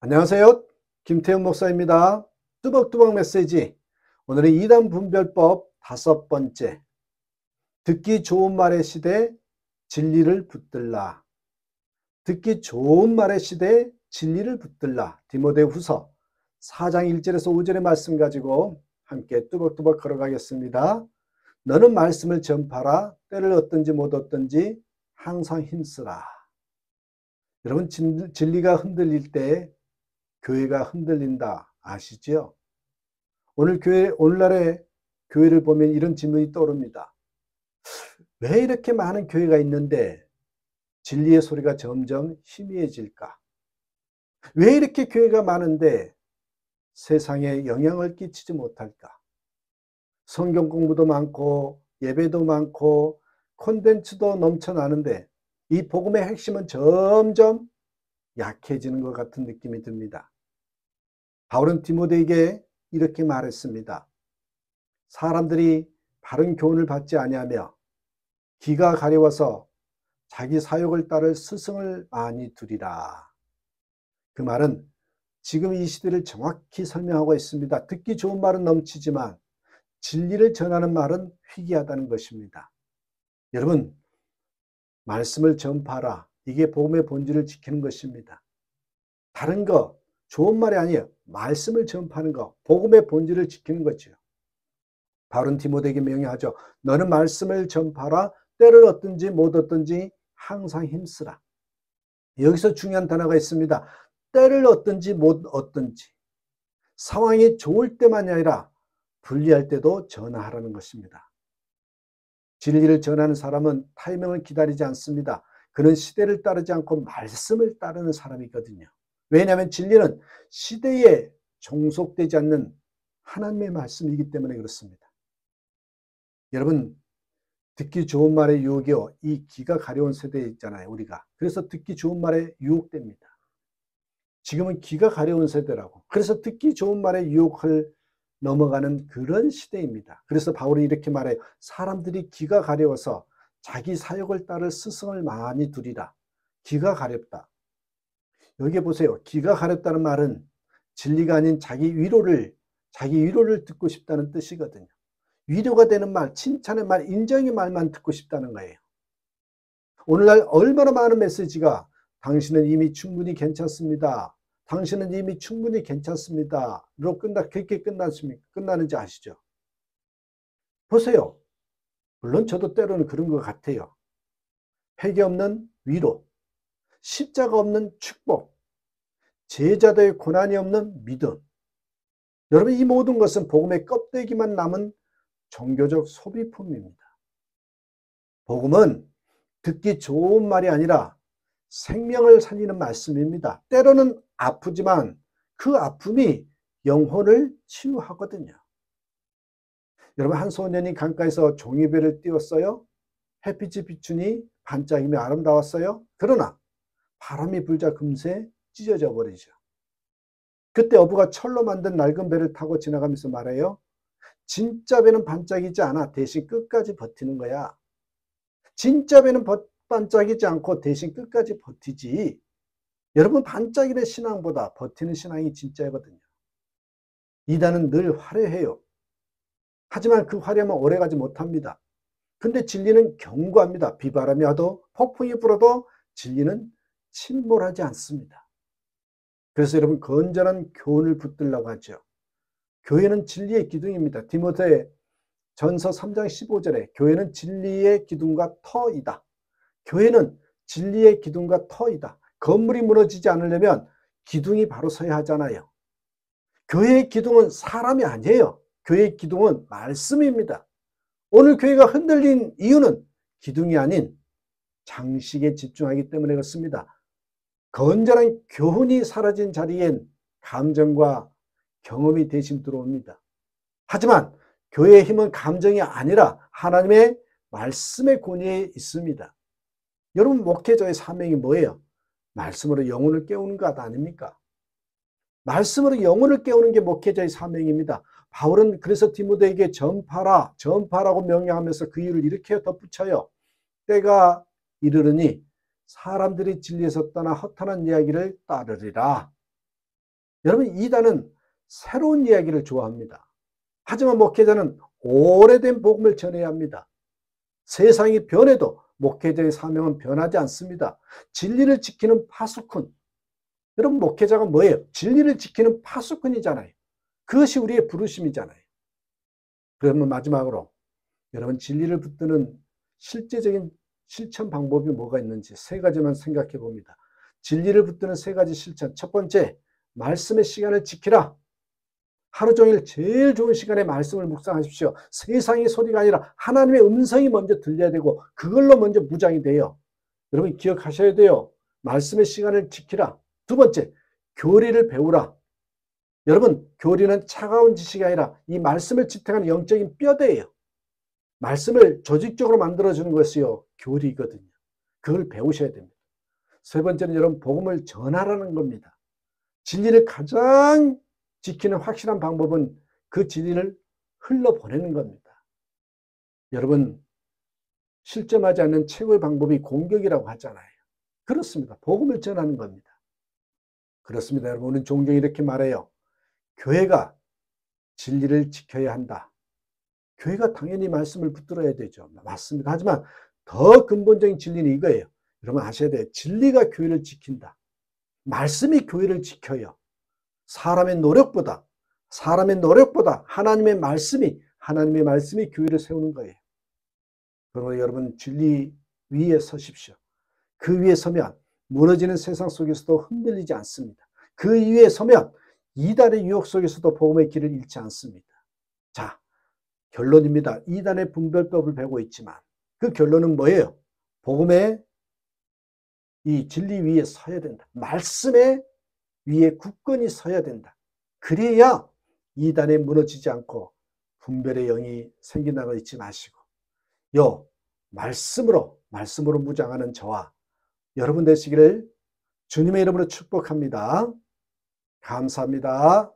안녕하세요. 김태훈 목사입니다. 뚜벅뚜벅 메시지. 오늘은 이단 분별법 5번째. 듣기 좋은 말의 시대 진리를 붙들라. 듣기 좋은 말의 시대 진리를 붙들라. 디모데후서 4장 1절에서 5절의 말씀 가지고 함께 뚜벅뚜벅 걸어가겠습니다. 너는 말씀을 전파라. 때를 얻든지 못 얻든지 항상 힘쓰라. 여러분, 진리가 흔들릴 때 교회가 흔들린다 아시죠? 오늘날의 교회를 보면 이런 질문이 떠오릅니다. 왜 이렇게 많은 교회가 있는데 진리의 소리가 점점 희미해질까? 왜 이렇게 교회가 많은데 세상에 영향을 끼치지 못할까? 성경 공부도 많고 예배도 많고 콘텐츠도 넘쳐나는데 이 복음의 핵심은 점점 약해지는 것 같은 느낌이 듭니다. 바울은 디모데에게 이렇게 말했습니다. 사람들이 바른 교훈을 받지 아니하며 기가 가려워서 자기 사욕을 따를 스승을 많이 두리라. 그 말은 지금 이 시대를 정확히 설명하고 있습니다. 듣기 좋은 말은 넘치지만 진리를 전하는 말은 희귀하다는 것입니다. 여러분, 말씀을 전파하라. 이게 복음의 본질을 지키는 것입니다. 다른 거 좋은 말이 아니에요. 말씀을 전파하는 거, 복음의 본질을 지키는 거죠. 바울은 디모데에게 명령하죠. 너는 말씀을 전파하라. 때를 얻든지 못 얻든지 항상 힘쓰라. 여기서 중요한 단어가 있습니다. 때를 얻든지 못 얻든지. 상황이 좋을 때만이 아니라 불리할 때도 전하라는 것입니다. 진리를 전하는 사람은 타이밍을 기다리지 않습니다. 그는 시대를 따르지 않고 말씀을 따르는 사람이거든요. 왜냐하면 진리는 시대에 종속되지 않는 하나님의 말씀이기 때문에 그렇습니다. 여러분, 듣기 좋은 말의 유혹이요. 이 기가 가려운 세대에 있잖아요, 우리가. 그래서 듣기 좋은 말에 유혹됩니다. 지금은 기가 가려운 세대라고. 그래서 듣기 좋은 말의 유혹을 넘어가는 그런 시대입니다. 그래서 바울이 이렇게 말해요. 사람들이 기가 가려워서 자기 사욕을 따를 스승을 많이 두리라. 기가 가렵다. 여기 보세요. 기가 가렵다는 말은 진리가 아닌 자기 위로를 듣고 싶다는 뜻이거든요. 위로가 되는 말, 칭찬의 말, 인정의 말만 듣고 싶다는 거예요. 오늘날 얼마나 많은 메시지가 당신은 이미 충분히 괜찮습니다. 당신은 이미 충분히 괜찮습니다. 로 그렇게 끝나는지 아시죠? 보세요. 물론 저도 때로는 그런 것 같아요. 회개 없는 위로, 십자가 없는 축복, 제자들의 고난이 없는 믿음. 여러분, 이 모든 것은 복음의 껍데기만 남은 종교적 소비품입니다. 복음은 듣기 좋은 말이 아니라 생명을 살리는 말씀입니다. 때로는 아프지만 그 아픔이 영혼을 치유하거든요. 여러분, 한 소년이 강가에서 종이배를 띄웠어요. 햇빛이 비추니 반짝이며 아름다웠어요. 그러나 바람이 불자 금세 찢어져 버리죠. 그때 어부가 철로 만든 낡은 배를 타고 지나가면서 말해요. 진짜 배는 반짝이지 않아. 대신 끝까지 버티는 거야. 진짜 배는 반짝이지 않고 대신 끝까지 버티지. 여러분, 반짝이는 신앙보다 버티는 신앙이 진짜거든요. 이단은 늘 화려해요. 하지만 그 화려함은 오래가지 못합니다. 근데 진리는 견고합니다. 비바람이 와도 폭풍이 불어도 진리는 침몰하지 않습니다. 그래서 여러분, 건전한 교훈을 붙들라고 하죠. 교회는 진리의 기둥입니다. 디모데 전서 3장 15절에 교회는 진리의 기둥과 터이다. 교회는 진리의 기둥과 터이다. 건물이 무너지지 않으려면 기둥이 바로 서야 하잖아요. 교회의 기둥은 사람이 아니에요. 교회의 기둥은 말씀입니다. 오늘 교회가 흔들린 이유는 기둥이 아닌 장식에 집중하기 때문에 그렇습니다. 건전한 교훈이 사라진 자리엔 감정과 경험이 대신 들어옵니다. 하지만 교회의 힘은 감정이 아니라 하나님의 말씀의 권위에 있습니다. 여러분, 목회자의 사명이 뭐예요? 말씀으로 영혼을 깨우는 것 아닙니까? 말씀으로 영혼을 깨우는 게 목회자의 사명입니다. 바울은 그래서 디모데에게 전파라고 명령하면서 그 이유를 이렇게 덧붙여요. 때가 이르르니 사람들이 진리에서 떠나 허탄한 이야기를 따르리라. 여러분, 이단은 새로운 이야기를 좋아합니다. 하지만 목회자는 오래된 복음을 전해야 합니다. 세상이 변해도 목회자의 사명은 변하지 않습니다. 진리를 지키는 파수꾼. 여러분, 목회자가 뭐예요? 진리를 지키는 파수꾼이잖아요. 그것이 우리의 부르심이잖아요. 그러면 마지막으로 여러분, 진리를 붙드는 실제적인 실천 방법이 뭐가 있는지 세 가지만 생각해 봅니다. 진리를 붙드는 세 가지 실천. 첫 번째, 말씀의 시간을 지키라. 하루 종일 제일 좋은 시간에 말씀을 묵상하십시오. 세상의 소리가 아니라 하나님의 음성이 먼저 들려야 되고 그걸로 먼저 무장이 돼요. 여러분, 기억하셔야 돼요. 말씀의 시간을 지키라. 두 번째, 교리를 배우라. 여러분, 교리는 차가운 지식이 아니라 이 말씀을 지탱하는 영적인 뼈대예요. 말씀을 조직적으로 만들어주는 것이요, 교리거든요. 그걸 배우셔야 됩니다. 세 번째는 여러분, 복음을 전하라는 겁니다. 진리를 가장 지키는 확실한 방법은 그 진리를 흘러보내는 겁니다. 여러분, 실점하지 않는 최고의 방법이 공격이라고 하잖아요. 그렇습니다. 복음을 전하는 겁니다. 그렇습니다. 여러분, 우리는 종종 이렇게 말해요. 교회가 진리를 지켜야 한다. 교회가 당연히 말씀을 붙들어야 되죠. 맞습니다. 하지만 더 근본적인 진리는 이거예요. 여러분 아셔야 돼요. 진리가 교회를 지킨다. 말씀이 교회를 지켜요. 사람의 노력보다 하나님의 말씀이 교회를 세우는 거예요. 그러므로 여러분, 진리 위에 서십시오. 그 위에 서면 무너지는 세상 속에서도 흔들리지 않습니다. 그 위에 서면 이단의 유혹 속에서도 복음의 길을 잃지 않습니다. 자, 결론입니다. 이단의 분별법을 배우고 있지만 그 결론은 뭐예요? 복음의 이 진리 위에 서야 된다. 말씀의 위에 굳건히 서야 된다. 그래야 이단에 무너지지 않고 분별의 영이 생긴다는 거 잊지 마시고 말씀으로 무장하는 저와 여러분 되시기를 주님의 이름으로 축복합니다. 감사합니다.